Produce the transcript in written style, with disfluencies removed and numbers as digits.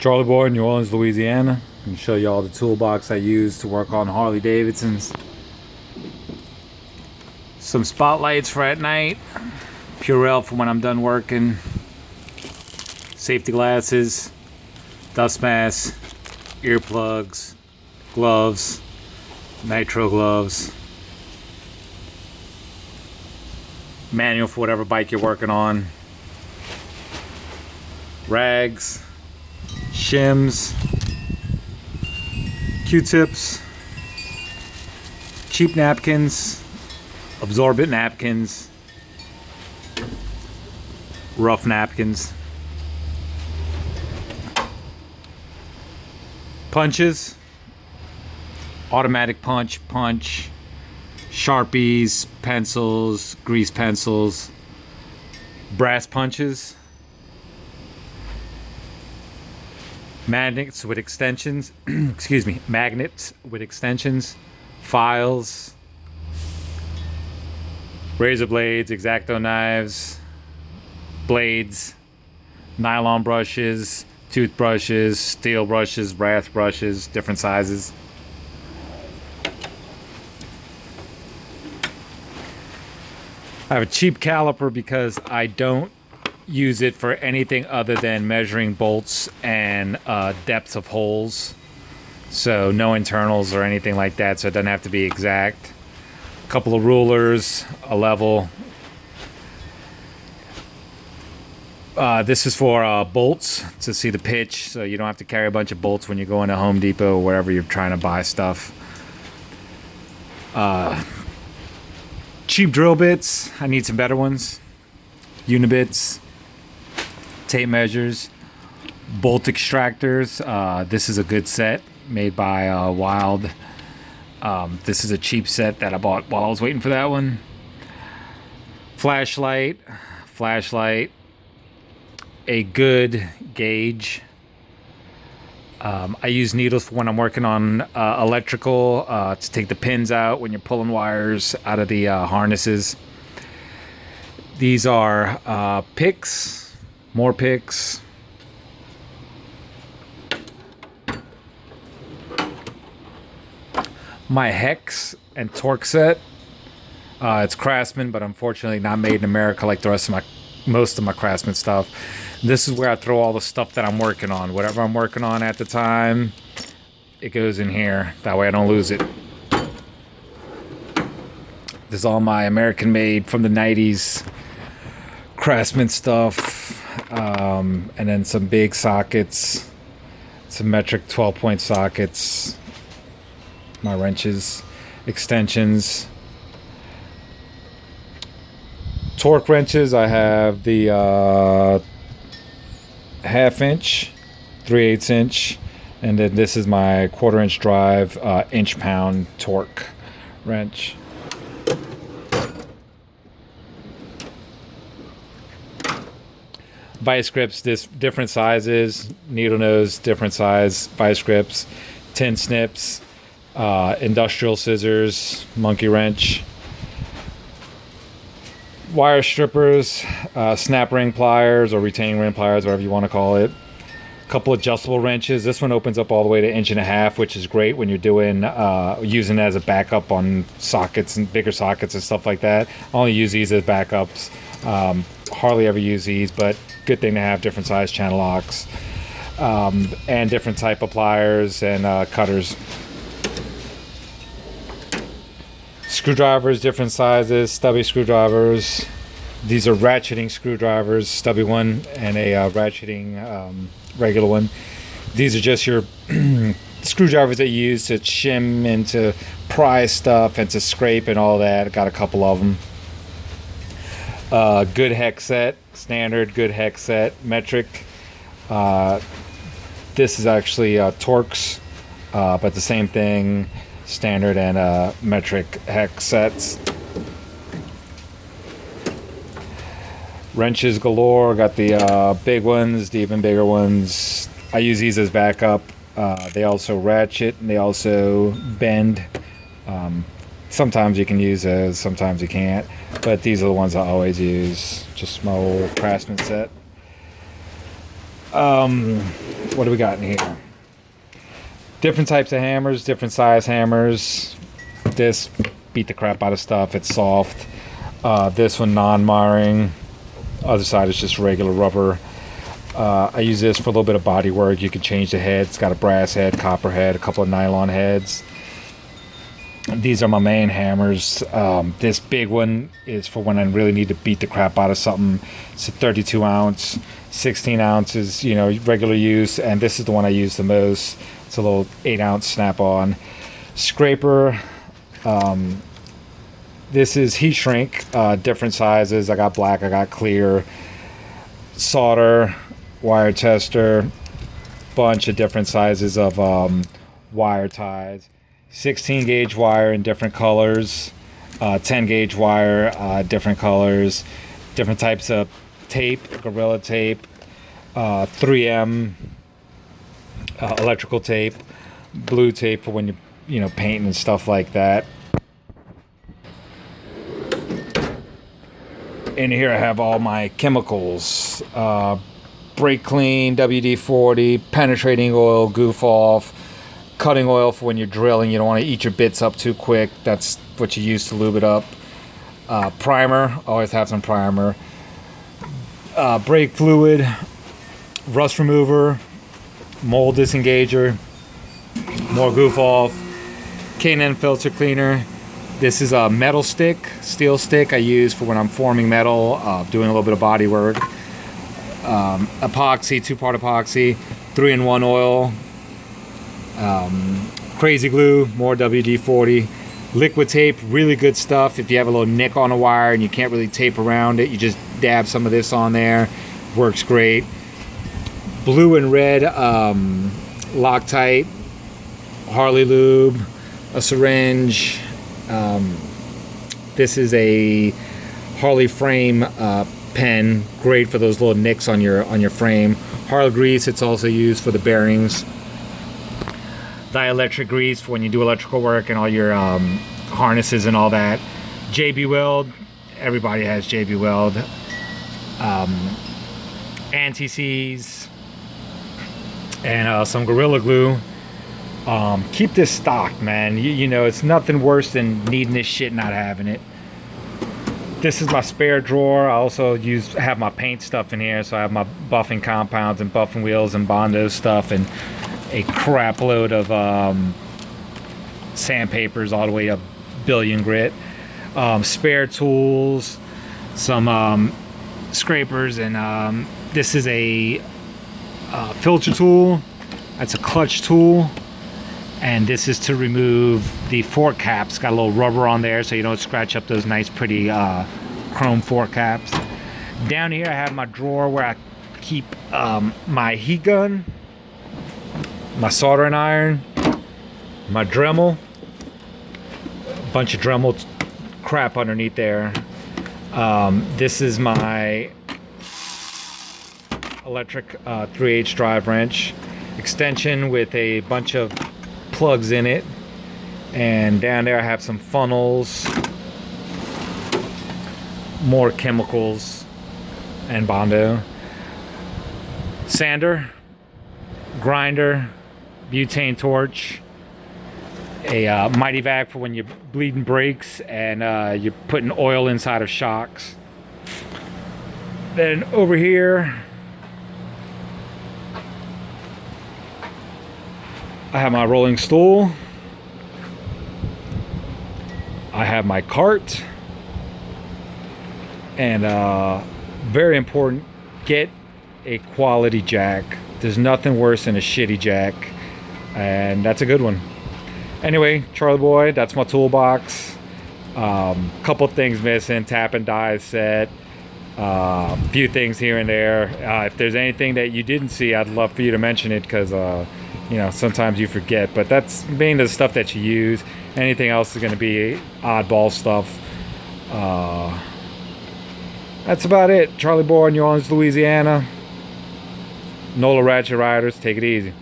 Charlie Boy, New Orleans, Louisiana. I'm going to show you all the toolbox I use to work on Harley Davidsons. Some spotlights for at night. Purell for when I'm done working. Safety glasses. Dust masks. Earplugs. Gloves. Nitro gloves. Manual for whatever bike you're working on. Rags. Shims, Q-tips, cheap napkins, absorbent napkins, rough napkins, punches, automatic punch, Sharpies, pencils, grease pencils, brass punches, magnets with extensions, magnets with extensions, files, razor blades, X-Acto knives, blades, nylon brushes, toothbrushes, steel brushes, brass brushes, different sizes. I have a cheap caliper because I don't use it for anything other than measuring bolts and depths of holes, so no internals or anything like that, so it doesn't have to be exact. A couple of rulers, a level. This is for bolts to see the pitch, so you don't have to carry a bunch of bolts when you go into Home Depot or wherever you're trying to buy stuff. Cheap drill bits. I need some better ones. Unibits. Tape measures, bolt extractors. This is a good set made by Wild. This is a cheap set that I bought while I was waiting for that one. Flashlight, a good gauge. I use needles for when I'm working on electrical to take the pins out when you're pulling wires out of the harnesses. These are picks. More picks. My hex and torque set. It's Craftsman, but unfortunately not made in America like the rest of most of my Craftsman stuff. This is where I throw all the stuff that I'm working on. Whatever I'm working on at the time, it goes in here. That way I don't lose it. This is all my American made from the 90s Craftsman stuff. And then some big sockets, some metric 12-point sockets, my wrenches, extensions, torque wrenches. I have the 1/2 inch, 3/8 inch, and then this is my 1/4 inch drive, inch-pound torque wrench. Vice grips, different sizes, needle nose, different size vice grips, tin snips, industrial scissors, monkey wrench, wire strippers, snap ring pliers or retaining ring pliers, whatever you want to call it. A couple adjustable wrenches. This one opens up all the way to 1.5 inches, which is great when you're doing using it as a backup on sockets and bigger sockets and stuff like that. I only use these as backups. Hardly ever use these, but good thing to have different size channel locks and different type of pliers and cutters. Screwdrivers, different sizes, stubby screwdrivers. These are ratcheting screwdrivers, stubby one and a ratcheting regular one. These are just your screwdrivers that you use to shim and to pry stuff and to scrape and all that. I got a couple of them. Good hex set, standard good hex set, metric. This is actually Torx, but the same thing, standard and metric hex sets. Wrenches galore, got the big ones, the even bigger ones. I use these as backup. They also ratchet and they also bend. Sometimes you can use those, sometimes you can't. But these are the ones I always use. Just my old Craftsman set. what do we got in here? Different types of hammers, different size hammers. This beat the crap out of stuff. It's soft. This one non-marring. Other side is just regular rubber. I use this for a little bit of body work. You can change the head. It's got a brass head, copper head, a couple of nylon heads. These are my main hammers. This big one is for when I really need to beat the crap out of something. It's a 32 ounce, 16 ounces, you know, regular use. And this is the one I use the most. It's a little 8 ounce snap-on. Scraper. This is heat shrink, different sizes. I got black, I got clear. Solder, wire tester, bunch of different sizes of wire ties. 16 gauge wire in different colors, 10 gauge wire, different colors, different types of tape, Gorilla tape, 3M electrical tape, blue tape for when you're painting and stuff like that. In here I have all my chemicals, brake clean, WD-40, penetrating oil, goof off, cutting oil for when you're drilling. You don't want to eat your bits up too quick. That's what you use to lube it up. Primer, always have some primer. Brake fluid, rust remover, mold disengager, more goof off, K&N filter cleaner. This is a metal stick, steel stick I use for when I'm forming metal, doing a little bit of body work. Epoxy, 2-part epoxy, 3-in-1 oil, crazy glue, more WD-40, liquid tape, really good stuff. If you have a little nick on a wire and you can't really tape around it, you just dab some of this on there. Works great. Blue and red Loctite, Harley lube, a syringe. This is a Harley frame pen, great for those little nicks on your frame. Harley grease, it's also used for the bearings. Dielectric grease for when you do electrical work and all your harnesses and all that. JB Weld, everybody has JB Weld. Anti-seize and some Gorilla Glue. Keep this stocked, man. You know, it's nothing worse than needing this shit and not having it. This is my spare drawer. I also have my paint stuff in here, so I have my buffing compounds and buffing wheels and Bondo stuff and a crap load of sandpapers all the way up billion grit. Spare tools, some scrapers, and this is a filter tool. That's a clutch tool. And this is to remove the fork caps. Got a little rubber on there so you don't scratch up those nice pretty chrome fork caps. Down here I have my drawer where I keep my heat gun, my soldering iron, my Dremel, a bunch of Dremel crap underneath there. This is my electric 3/8 drive wrench extension with a bunch of plugs in it, and down there I have some funnels, more chemicals, and Bondo. Sander, grinder, butane torch, a mighty vac for when you're bleeding brakes and you're putting oil inside of shocks. Then over here I have my rolling stool. I have my cart. And very important, get a quality jack. There's nothing worse than a shitty jack. And that's a good one. Anyway, Charlie Boy, that's my toolbox. Couple things missing, tap and die set. Few things here and there. If there's anything that you didn't see, I'd love for you to mention it, because you know, sometimes you forget, but that's mainly the stuff that you use. Anything else is going to be oddball stuff. That's about it. Charlie Boy, New Orleans, Louisiana. NOLA Ratchet Riders, take it easy.